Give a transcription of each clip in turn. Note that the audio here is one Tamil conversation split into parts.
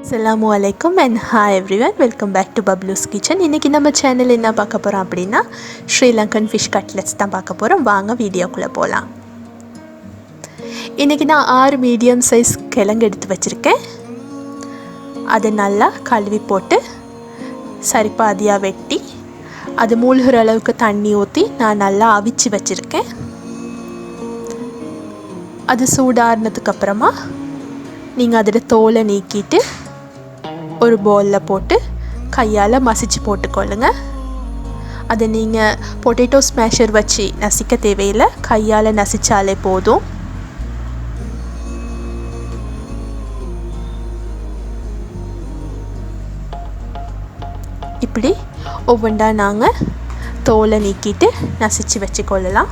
Assalamualaikum and hi everyone, welcome back to Bablu's Kitchen. இன்னைக்கு நம்ம சேனல்ல என்ன பார்க்க போறோம் அப்படினா Sri Lankan fish cutlets தான் பார்க்க போறோம். வாங்க வீடியோக்குள்ள போலாம். இன்னைக்கு நான் 6 மீடியம் சைஸ் கிழங்கு எடுத்து வச்சிருக்கேன். அதை நல்லா கழுவி போட்டு சரிபாதியா வெட்டி அது மூழ்குற அளவுக்கு தண்ணி ஊத்தி நான் நல்லா அவிச்சு வச்சிருக்கேன். அது சூடாறனதுக்கு அப்புறமா நீங்க அதோட தோலை நீக்கிட்டு ஒரு பவுல்ல போட்டு கையால மசிச்சு போட்டுக்கொள்ளுங்க. அதை நீங்க பொட்டேட்டோ ஸ்மாஷர் வச்சு நசிக்க தேவையில்லை, கையால நசிச்சாலே போதும். இப்படி ஒவ்வொன்றா நாங்க தோலை நீக்கிட்டு நசிச்சு வச்சுக்கொள்ளலாம்.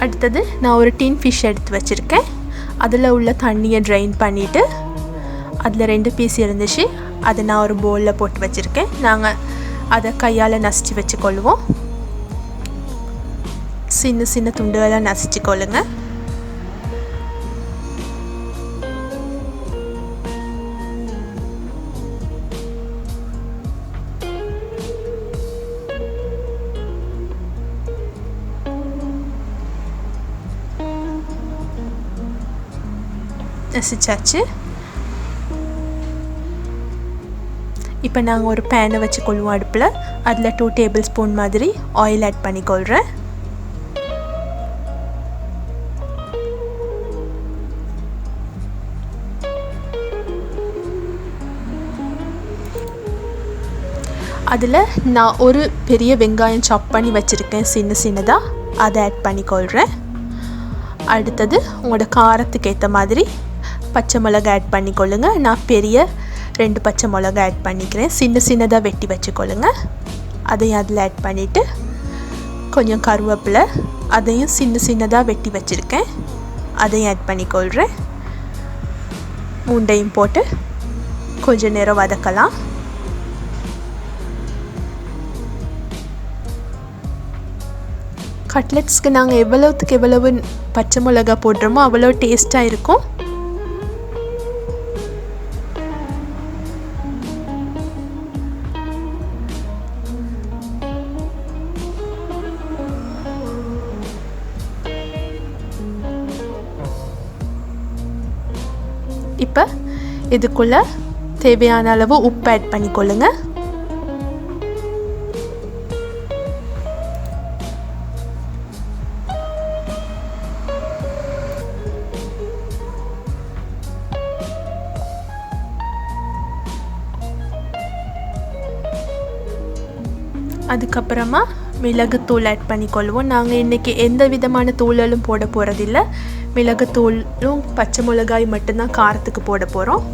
அடுத்தது நான் ஒரு டின் ஃபிஷ் எடுத்து வச்சுருக்கேன். அதில் உள்ள தண்ணியை ட்ரைன் பண்ணிவிட்டு அதில் 2 பீஸ் இருந்துச்சு, அதை நான் ஒரு பவுலில் போட்டு வச்சுருக்கேன். நாங்கள் அதை கையால் நசிச்சு வச்சுக்கொள்வோம். சின்ன சின்ன துண்டுகளாக நசிச்சுக்கொள்ளுங்க. நசிச்சாச்சு. இப்போ நாங்கள் ஒரு பேனை வச்சுக்கொள்வோம் அடுப்பில். அதில் 2 டேபிள் ஸ்பூன் மாதிரி ஆயில் ஆட் பண்ணிக்கொள்கிறேன். அதில் நான் ஒரு பெரிய வெங்காயம் சாப் பண்ணி வச்சுருக்கேன் சின்ன சின்னதாக, அதை ஆட் பண்ணிக்கொள்கிறேன். அடுத்தது உங்களோட காரத்துக்கு ஏற்ற மாதிரி பச்சை மிளகாய் ஆட் பண்ணிக்கொள்ளுங்க. நான் பெரிய 2 பச்சை மிளகாய் ஆட் பண்ணிக்கிறேன். சின்ன சின்னதாக வெட்டி வச்சுக்கொள்ளுங்க. அதையும் அதில் ஆட் பண்ணிவிட்டு கொஞ்சம் கருவேப்பிலை, அதையும் சின்ன சின்னதாக வெட்டி வச்சுருக்கேன், அதையும் ஆட் பண்ணிக்கொள்கிறேன். மூண்டையும் போட்டு கொஞ்சம் நேரம் வதக்கலாம். கட்லெட்ஸ்க்கு நாங்கள் எவ்வளவு பச்சை மிளகாய் போடுறோமோ அவ்வளோ டேஸ்ட்டாக இருக்கும். இப்போ இதுக்குள்ள தேவையான அளவு உப்பு ஆட் பண்ணிக்கொள்ளுங்க. அதுக்கப்புறமா மிளகுத்தூள் ஆட் பண்ணிக்கொள்வோம். நாங்கள் இன்றைக்கி எந்த விதமான தூளும் போட போகிறதில்ல. மிளகுத்தூளும் பச்சை மிளகாய் மட்டும்தான் காரத்துக்கு போட போகிறோம்.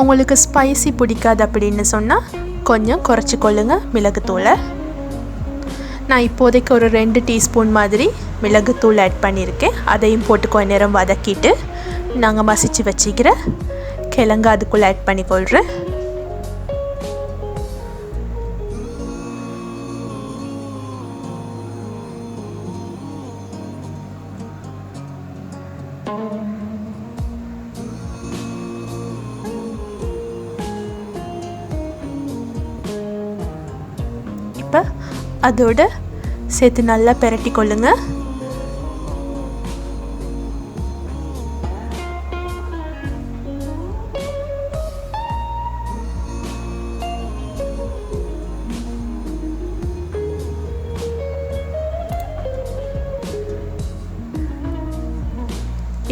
உங்களுக்கு ஸ்பைசி பிடிக்காது அப்படின்னு சொன்னால் கொஞ்சம் குறைச்சிக்கொள்ளுங்க மிளகுத்தூளை. நான் இப்போதைக்கு ஒரு 2 டீஸ்பூன் மாதிரி மிளகுத்தூள் ஆட் பண்ணியிருக்கேன். அதையும் போட்டு கொஞ்ச நேரம் வதக்கிட்டு நாங்கள் மசிச்சு வச்சுக்கிற கிழங்கு அதுக்குள்ளே ஆட் பண்ணிக்கொள்கிறேன். இப்போ அதோட சேர்த்து நல்லா பிரட்டி கொள்ளுங்க.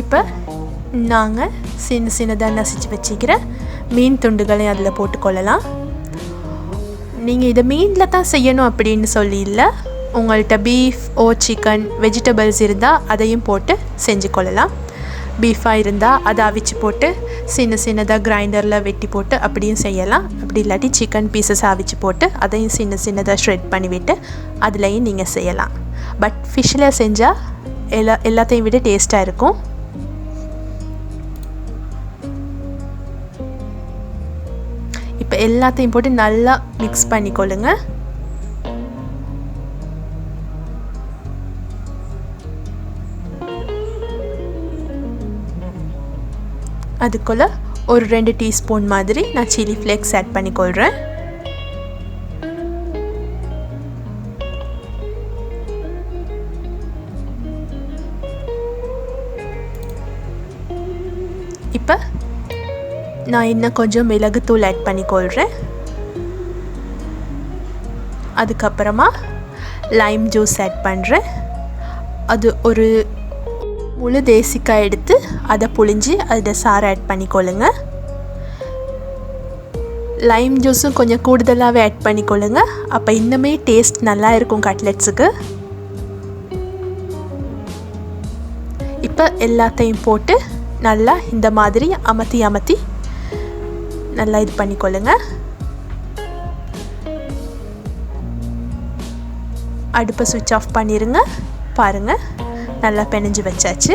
இப்போ நாங்கள் சின்னதாக நசிச்சு வச்சுக்கிற மீன் துண்டுகளையும் அதில் போட்டுக்கொள்ளலாம். நீங்கள் இதை மீனில் தான் செய்யணும் அப்படின்னு சொல்லி இல்லை, உங்கள்கிட்ட பீஃப் சிக்கன் வெஜிடபிள்ஸ் இருந்தால் அதையும் போட்டு செஞ்சு கொள்ளலாம். பீஃபாக இருந்தால் அதை அவிச்சு போட்டு சின்ன சின்னதாக கிரைண்டரில் வெட்டி போட்டு அப்படியும் செய்யலாம். அப்படி அப்படி இல்லாட்டி சிக்கன் பீசஸ் அவிச்சு போட்டு அதையும் சின்ன சின்னதாக ஷ்ரெட் பண்ணிவிட்டு அதுலேயும் நீங்கள் செய்யலாம். பட் ஃபிஷ்ஷில் செஞ்சால் எல்லாத்தையும் விட டேஸ்ட்டாக இருக்கும். இப்போ எல்லாத்தையும் போட்டு நல்லா மிக்ஸ் பண்ணிக்கொள்ளுங்க. அதுக்குள்ள ஒரு 2 டீஸ்பூன் மாதிரி நான் சில்லி ஃப்ளேக்ஸ் ஆட் பண்ணிக்கொள்கிறேன். இப்போ நான் இன்னும் கொஞ்சம் மிளகுத்தூள் ஆட் பண்ணிக்கொள்கிறேன். அதுக்கப்புறமா லைம் ஜூஸ் ஆட் பண்ணுறேன். அது ஒரு முழு தேசிக்காய் எடுத்து அதை புழிஞ்சு அதில் சாறு ஆட் பண்ணிக்கொள்ளுங்க. லைம் ஜூஸும் கொஞ்சம் கூடுதலாகவே ஆட் பண்ணிக்கொள்ளுங்க. அப்போ இன்னுமே டேஸ்ட் நல்லா இருக்கும் கட்லெட்ஸுக்கு. இப்போ எல்லாத்தையும் போட்டு நல்லா இந்த மாதிரி அமர்த்தி நல்லா இது பண்ணிக்கொள்ளுங்க. அடுப்பை சுவிட்ச் ஆஃப் பண்ணிடுங்க. பாருங்கள், நல்லா பிணைஞ்சு வச்சாச்சு.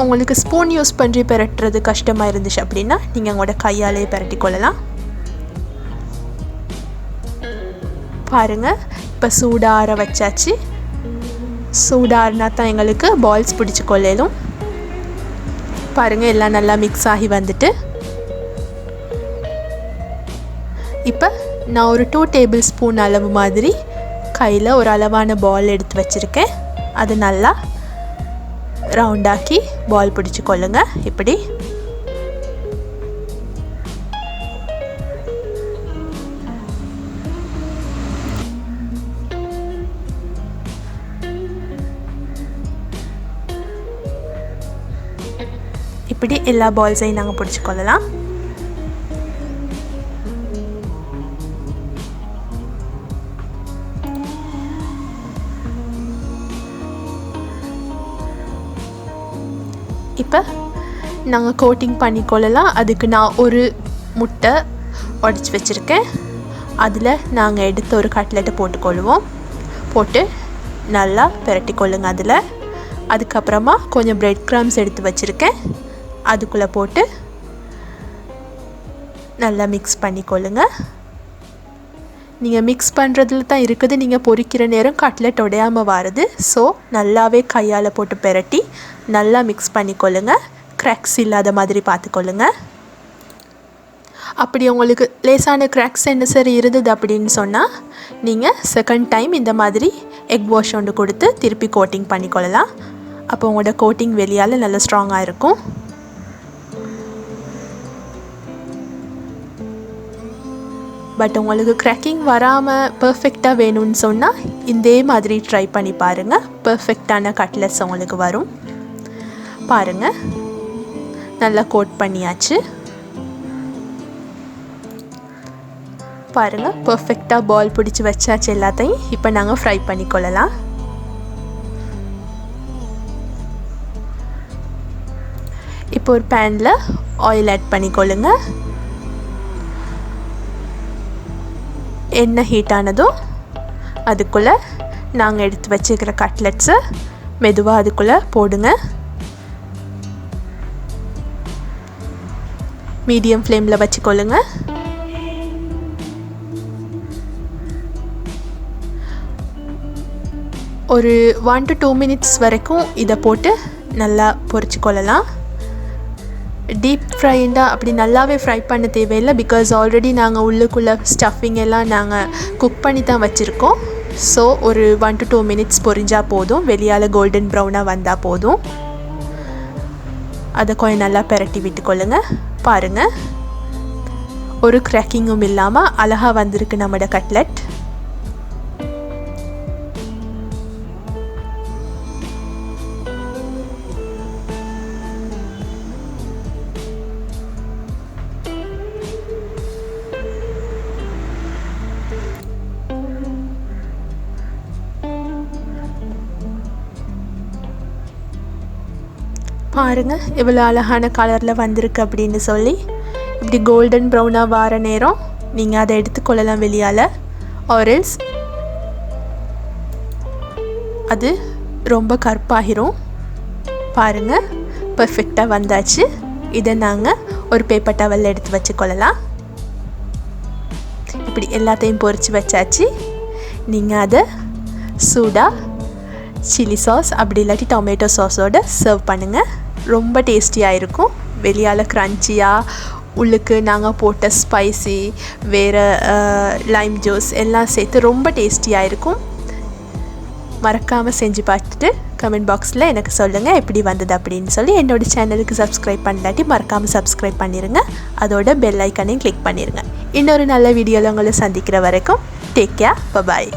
உங்களுக்கு ஸ்பூன் யூஸ் பண்ணி பெரட்டுறது கஷ்டமாக இருந்துச்சு அப்படின்னா நீங்கள் உங்களோட கையாலே பெரட்டி கொள்ளலாம். பாருங்கள், இப்போ சூடார வச்சாச்சு. சூடாறினா தான் எங்களுக்கு பால்ஸ் பிடிச்சி கொள்ளலும். பாருங்கள், எல்லாம் நல்லா மிக்ஸ் ஆகி வந்துட்டு இப்போ நான் ஒரு 2 டேபிள் ஸ்பூன் அளவு மாதிரி கையில் ஒரு அளவான பால் எடுத்து வச்சுருக்கேன். அது நல்லா ரவுண்டாக்கி பால் பிடிச்சி கொள்ளுங்க. இப்படி இப்படி எல்லா பால்ஸையும் நாங்கள் பிடிச்சி கொள்ளலாம். இப்போ நாங்கள் கோட்டிங் பண்ணிக்கொள்ளலாம். அதுக்கு நான் ஒரு முட்டை உடச்சி வச்சுருக்கேன். அதில் நாங்கள் எடுத்த ஒரு கட்லெட்டை போட்டுக்கொள்வோம். போட்டு நல்லா பெரட்டிக்கொள்ளுங்க அதில். அதுக்கப்புறமா கொஞ்சம் பிரெட் க்ரம்ஸ் எடுத்து வச்சுருக்கேன். அதுக்குள்ளே போட்டு நல்லா மிக்ஸ் பண்ணிக்கொள்ளுங்க. நீங்கள் மிக்ஸ் பண்ணுறதுல தான் இருக்குது. நீங்கள் பொரிக்கிற நேரம் கட்லெட் உடையாமல் வாருது. ஸோ நல்லாவே கையால் போட்டு பெரட்டி நல்லா மிக்ஸ் பண்ணிக்கொள்ளுங்க. க்ராக்ஸ் இல்லாத மாதிரி பார்த்துக்கொள்ளுங்க. அப்படி உங்களுக்கு லேசான க்ராக்ஸ் என்ன சரி இருந்தது அப்படின்னு சொன்னால் நீங்கள் செகண்ட் டைம் இந்த மாதிரி எக் வாஷ் ஒன்று கொடுத்து திருப்பி கோட்டிங் பண்ணிக்கொள்ளலாம். அப்போ உங்களோட கோட்டிங் வெளியால் நல்லா ஸ்ட்ராங்காக இருக்கும். பட் உங்களுக்கு க்ராக்கிங் வராமல் பர்ஃபெக்டாக வேணும்னு சொன்னால் இதே மாதிரி ட்ரை பண்ணி பாருங்கள். பர்ஃபெக்டான கட்லெட்ஸ் உங்களுக்கு வரும். பாருங்கள், நல்லா கோட் பண்ணியாச்சு. பாருங்கள், பர்ஃபெக்டாக பால் பிடிச்சி வச்சாச்சு எல்லாத்தையும். இப்போ நாங்கள் ஃப்ரை பண்ணிக்கொள்ளலாம். இப்போ ஒரு பேனில் ஆயில் ஆட் பண்ணிக்கொள்ளுங்க. எண்ணெய் ஹீட் ஆனதும் அதுக்குள்ளே நாங்கள் எடுத்து வச்சுக்கிற கட்லெட்ஸை மெதுவாக அதுக்குள்ளே போடுங்க. மீடியம் ஃப்ளேமில் வச்சுக்கொள்ளுங்க. ஒரு 1 to 2 minutes வரைக்கும் இதை போட்டு நல்லா பொரிச்சு கொள்ளலாம். டீப் ஃப்ரைண்டா அப்படி நல்லாவே ஃப்ரை பண்ண தேவையில்லை. பிகாஸ் ஆல்ரெடி நாங்கள் உள்ளுக்குள்ளே ஸ்டஃபிங் எல்லாம் நாங்கள் குக் பண்ணி தான் வச்சுருக்கோம். ஸோ ஒரு 1 to 2 minutes பொரிஞ்சால் போதும். வெளியால் கோல்டன் ப்ரௌனாக வந்தால் போதும். அதை கொஞ்சம் நல்லா பெரட்டி விட்டுக்கொள்ளுங்க. பாருங்கள், ஒரு க்ராக்கிங்கும் இல்லாமல் அழகாக வந்திருக்கு நம்மளோட கட்லெட். பாருங்கள், இவ்வளோ அழகான கலரில் வந்திருக்கு அப்படின்னு சொல்லி. இப்படி கோல்டன் ப்ரௌனாக வார நேரம் நீங்கள் அதை எடுத்துக்கொள்ளலாம் வெளியால். ஆரல்ஸ் அது ரொம்ப கருப்பாகிரும். பாருங்கள், பர்ஃபெக்டாக வந்தாச்சு. இதை நாங்கள் ஒரு பேப்பர் டவலில் எடுத்து வச்சுக்கொள்ளலாம். இப்படி எல்லாத்தையும் பொரித்து வச்சாச்சு. நீங்கள் அதை சூடாக சில்லி சாஸ் அப்படி இல்லாட்டி டொமேட்டோ சாஸோடு சர்வ் பண்ணுங்கள். ரொம்ப டேஸ்டியாக இருக்கும். வெளியால் க்ரன்ச்சியாக, உள்ளுக்கு நாங்கள் போட்ட ஸ்பைசி, வேறு லைம் ஜூஸ் எல்லாம் சேர்த்து ரொம்ப டேஸ்டியாக இருக்கும். மறக்காமல் செஞ்சு பார்த்துட்டு கமெண்ட் பாக்ஸில் எனக்கு சொல்லுங்கள் எப்படி வந்தது அப்படின்னு சொல்லி. என்னோடய சேனலுக்கு சப்ஸ்கிரைப் பண்ணலாட்டி மறக்காமல் சப்ஸ்கிரைப் பண்ணிடுங்க. அதோட பெல் ஐக்கனையும் கிளிக் பண்ணிடுங்க. இன்னொரு நல்ல வீடியோவில் உங்களை சந்திக்கிற வரைக்கும் டேக் கேர், பபாய்.